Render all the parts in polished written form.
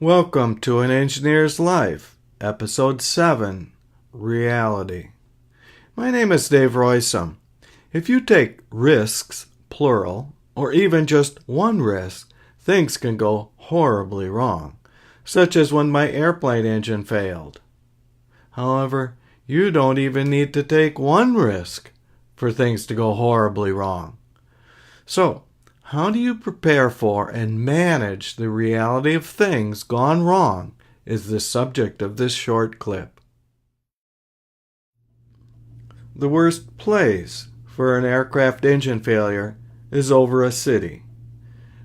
Welcome to An Engineer's Life, Episode 7, Reality. My name is Dave Roysum. If you take risks, plural, or even just one risk, things can go horribly wrong, such as when my airplane engine failed. However, you don't even need to take one risk for things to go horribly wrong. So, how do you prepare for and manage the reality of things gone wrong is the subject of this short clip. The worst place for an aircraft engine failure is over a city.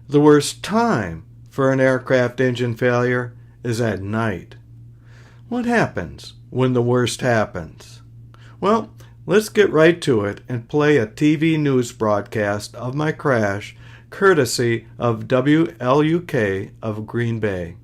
The worst time for an aircraft engine failure is at night. What happens when the worst happens? Well, let's get right to it and play a TV news broadcast of my crash courtesy of WLUK of Green Bay.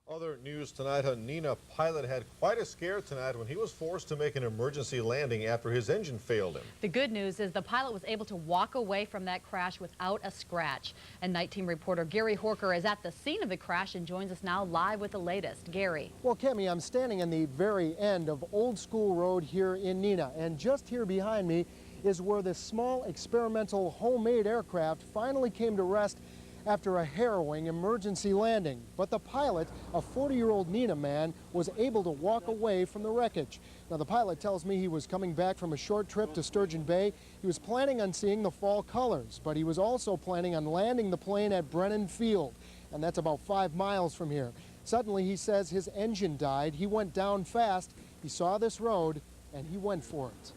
Other news tonight, a Neenah pilot had quite a scare tonight when he was forced to make an emergency landing after his engine failed him. The good news is the pilot was able to walk away from that crash without a scratch. And night team reporter Gary Horker is at the scene of the crash and joins us now live with the latest. Gary. Well, Kemi, I'm standing in the very end of Old School Road here in Neenah, and just here behind me is where this small experimental homemade aircraft finally came to rest after a harrowing emergency landing. But the pilot, a 40-year-old Neenah man, was able to walk away from the wreckage. Now, the pilot tells me he was coming back from a short trip to Sturgeon Bay. He was planning on seeing the fall colors, but he was also planning on landing the plane at Brennan Field, and that's about 5 miles from here. Suddenly, he says his engine died. He went down fast. He saw this road, and he went for it.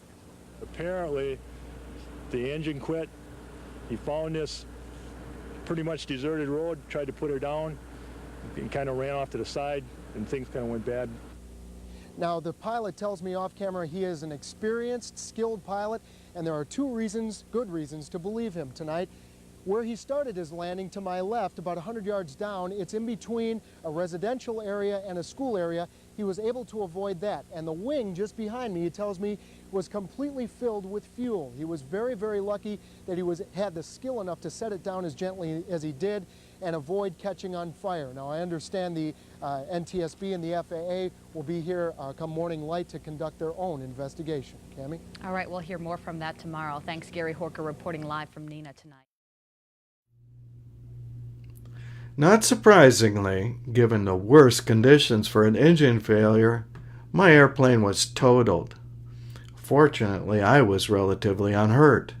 Apparently, the engine quit. He found this pretty much deserted road, tried to put her down, and kind of ran off to the side, and things kind of went bad. Now, the pilot tells me off camera he is an experienced, skilled pilot, and there are good reasons to believe him tonight. Where he started his landing to my left, about 100 yards down, it's in between a residential area and a school area. He was able to avoid that. And the wing just behind me, he tells me, was completely filled with fuel. He was very, very lucky that he had the skill enough to set it down as gently as he did and avoid catching on fire. Now, I understand the NTSB and the FAA will be here come morning light to conduct their own investigation. Cammie? All right, we'll hear more from that tomorrow. Thanks, Gary Horker, reporting live from Neenah tonight. Not surprisingly, given the worst conditions for an engine failure, my airplane was totaled. Fortunately, I was relatively unhurt.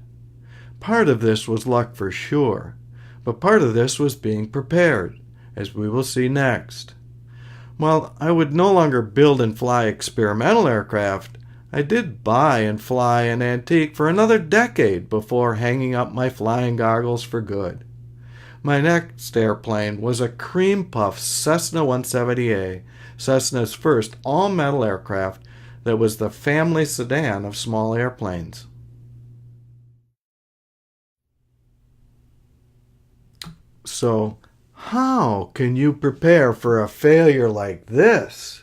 Part of this was luck for sure, but part of this was being prepared, as we will see next. While I would no longer build and fly experimental aircraft, I did buy and fly an antique for another decade before hanging up my flying goggles for good. My next airplane was a cream puff Cessna 170A, Cessna's first all-metal aircraft that was the family sedan of small airplanes. So, how can you prepare for a failure like this?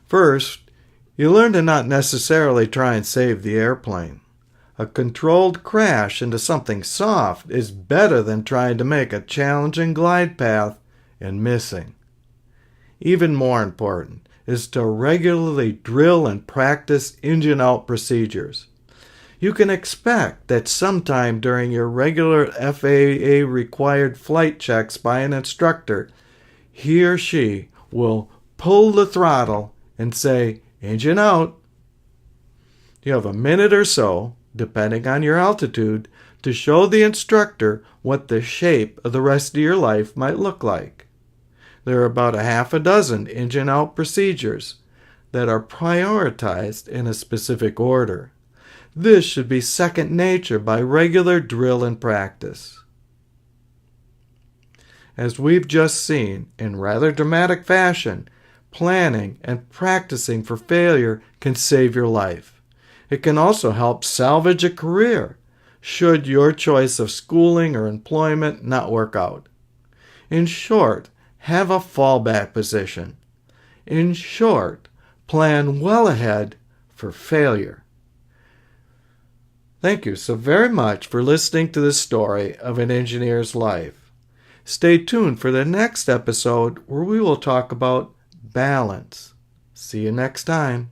First, you learn to not necessarily try and save the airplane. A controlled crash into something soft is better than trying to make a challenging glide path and missing. Even more important is to regularly drill and practice engine-out procedures. You can expect that sometime during your regular FAA-required flight checks by an instructor, he or she will pull the throttle and say, "Engine out." You have a minute or so, depending on your altitude, to show the instructor what the shape of the rest of your life might look like. There are about a half a dozen engine-out procedures that are prioritized in a specific order. This should be second nature by regular drill and practice. As we've just seen, in rather dramatic fashion, planning and practicing for failure can save your life. It can also help salvage a career, should your choice of schooling or employment not work out. In short, have a fallback position. In short, plan well ahead for failure. Thank you so very much for listening to the story of an engineer's life. Stay tuned for the next episode where we will talk about balance. See you next time.